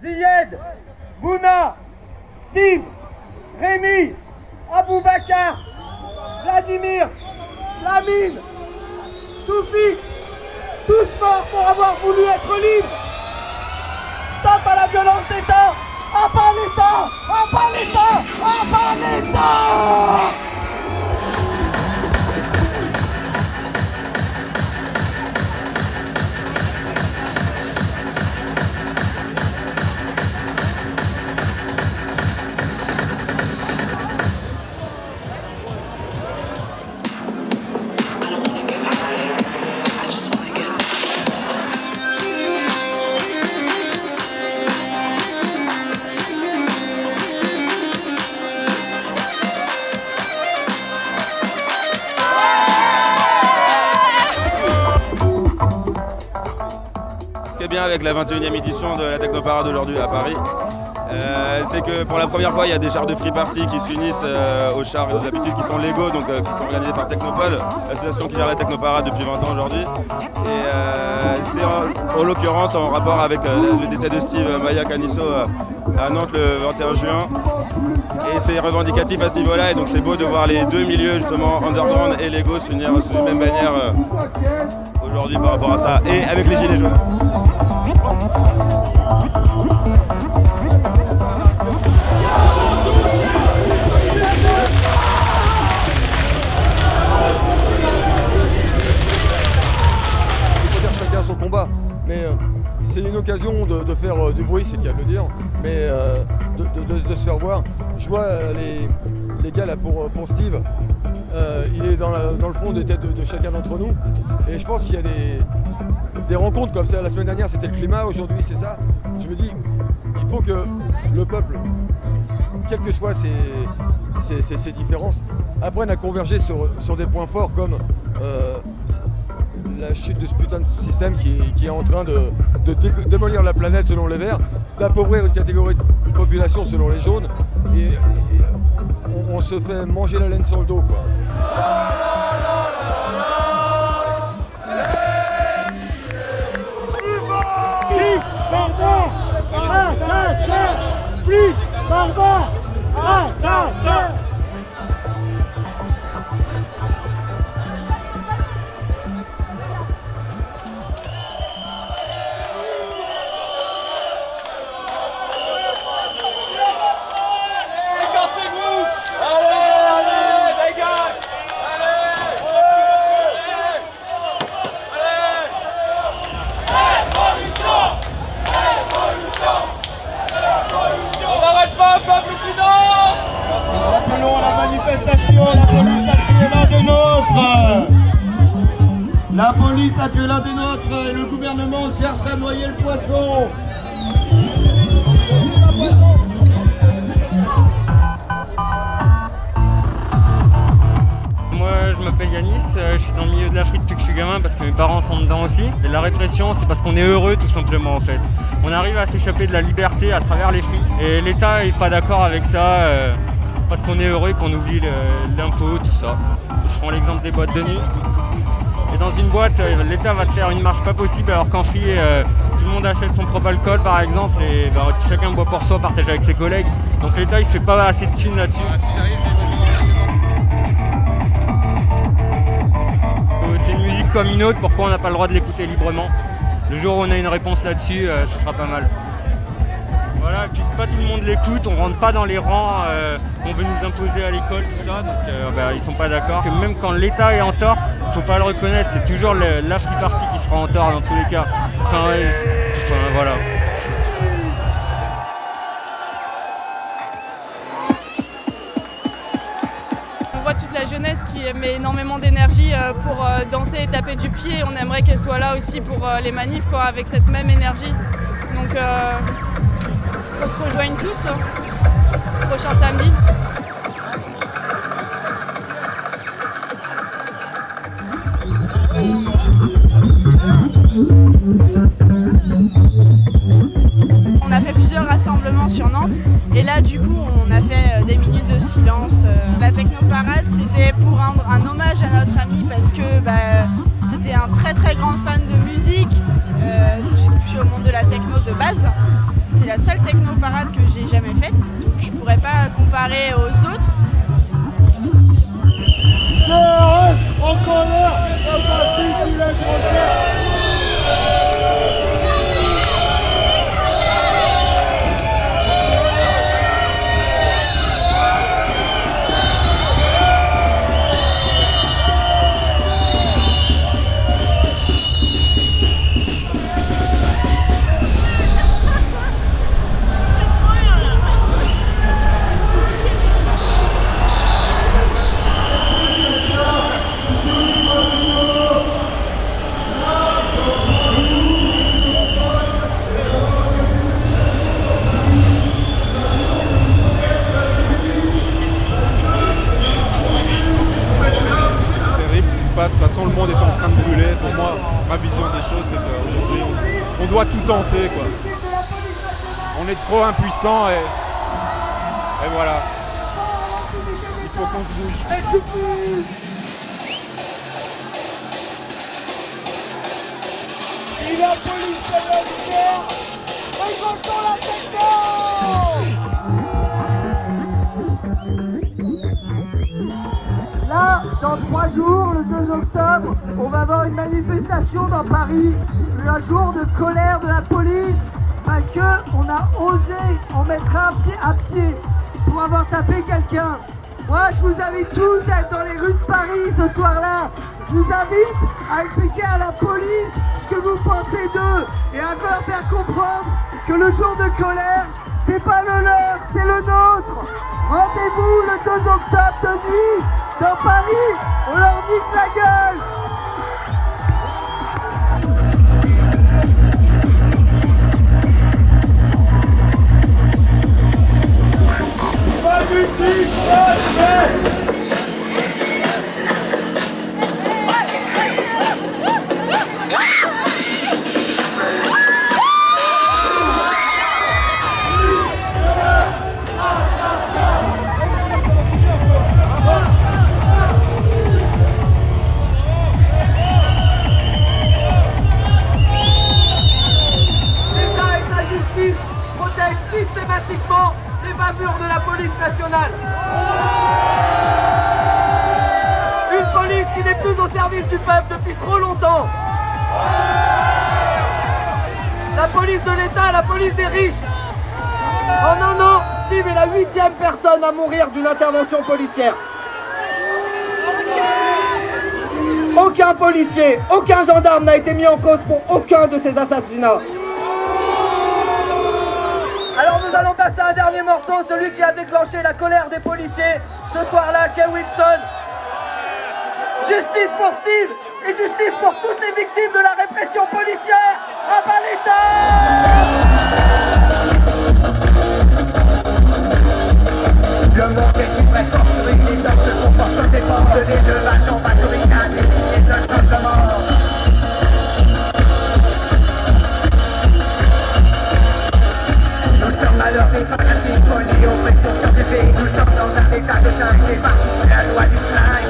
Ziyed, Mouna, Steve, Rémi, Aboubakar, Vladimir, Lamine, Toufik, tous morts pour avoir voulu être libres. Stop à la violence d'État. À part l'État. À part l'État. À part l'État. Ce qui est bien avec la 21e édition de la Technoparade aujourd'hui à Paris, c'est que pour la première fois il y a des chars de free party qui s'unissent aux chars d'habitude qui sont légaux, donc qui sont organisés par Technopole, l'association qui gère la Technoparade depuis 20 ans aujourd'hui. Et c'est en l'occurrence en rapport avec le décès de Steve Maya Canisso à Nantes le 21 juin. Et c'est revendicatif à ce niveau-là, et donc c'est beau de voir les deux milieux justement, underground et légaux, s'unir sous une même bannière aujourd'hui par rapport à ça, et avec les gilets jaunes. Chacun son combat, mais c'est une occasion de faire du bruit, c'est le cas de le dire, mais de se faire voir. Je vois les gars là pour Steve, il est dans le fond des têtes de chacun d'entre nous, et je pense qu'il y a des rencontres comme ça. La semaine dernière c'était le climat, aujourd'hui c'est ça. Je me dis, il faut que le peuple, quelles que soient ses différences, apprenne à converger sur des points forts comme la chute de ce putain de système qui est en train de démolir la planète selon les verts, d'appauvrir une catégorie de population selon les jaunes, et on se fait manger la laine sur le dos, quoi. Plus barbare, assassin. Plus barbare, assassin. Appelons à la manifestation, la police a tué l'un des nôtres. La police a tué l'un des nôtres et le gouvernement cherche à noyer le poisson. Moi je m'appelle Yanis, je suis dans le milieu de la free depuis que je suis gamin parce que mes parents sont dedans aussi. Et la répression c'est parce qu'on est heureux tout simplement en fait. On arrive à s'échapper de la liberté à travers les fruits. Et l'État n'est pas d'accord avec ça parce qu'on est heureux et qu'on oublie l'impôt, tout ça. Je prends l'exemple des boîtes de nuit. Et dans une boîte, l'État va se faire une marge pas possible alors qu'en free, tout le monde achète son propre alcool par exemple et chacun boit pour soi, partage avec ses collègues. Donc l'État il se fait pas assez de thunes là-dessus. C'est une musique comme une autre, pourquoi on n'a pas le droit de l'écouter librement? Le jour où on a une réponse là-dessus, ce sera pas mal. Voilà, et puis pas tout le monde l'écoute, on rentre pas dans les rangs qu'on veut nous imposer à l'école, tout ça, donc ils sont pas d'accord. Même quand l'État est en tort, faut pas le reconnaître, c'est toujours la free party qui sera en tort dans tous les cas. Enfin voilà. On voit toute la jeunesse qui met énormément d'énergie pour danser et taper du pied. On aimerait qu'elle soit là aussi pour les manifs, quoi, avec cette même énergie. Donc qu'on se rejoigne tous prochain samedi. On a fait plusieurs rassemblements sur Nantes et là du coup on a fait des minutes de silence. La Technoparade c'était pour rendre un hommage à notre ami parce que c'était j'étais un très très grand fan de musique, tout ce qui touchait au monde de la techno de base. C'est la seule techno-parade que j'ai jamais faite, donc je pourrais pas comparer aux autres. En colère, la partie sur les De toute façon, le monde est en train de brûler. Pour moi, ma vision des choses, c'est qu'aujourd'hui, on doit tout tenter, quoi. On est trop impuissants et voilà. Il faut qu'on se bouge. Et la police de la lumière, récoltons la techno! Là, dans 3 jours, le 2 octobre, on va avoir une manifestation dans Paris, un jour de colère de la police, parce qu'on a osé en mettre un pied à pied pour avoir tapé quelqu'un. Moi, je vous invite tous à être dans les rues de Paris ce soir-là. Je vous invite à expliquer à la police ce que vous pensez d'eux et à leur faire comprendre que le jour de colère, c'est pas le leur, c'est le nôtre. Rendez-vous le 2 octobre de nuit dans Paris, on leur nique la gueule. Pas musique, pas de systématiquement les bavures de la police nationale. Une police qui n'est plus au service du peuple depuis trop longtemps. La police de l'État, la police des riches. En un an, Steve est la 8e personne à mourir d'une intervention policière. Aucun policier, aucun gendarme n'a été mis en cause pour aucun de ces assassinats. Alors nous allons passer un dernier morceau, celui qui a déclenché la colère des policiers ce soir-là, Kay Wilson. Justice pour Steve et justice pour toutes les victimes de la répression policière. À bas l'État! Le monde est une vraie porcherie, les hommes se comportent comme des porcs. De l'élevage en batterie à des milliers de tonnes de morts. Nous sommes à l'heure des fanatiques, folie, oppression scientifique. Nous sommes dans un état de jungle et partout c'est la loi du flingue.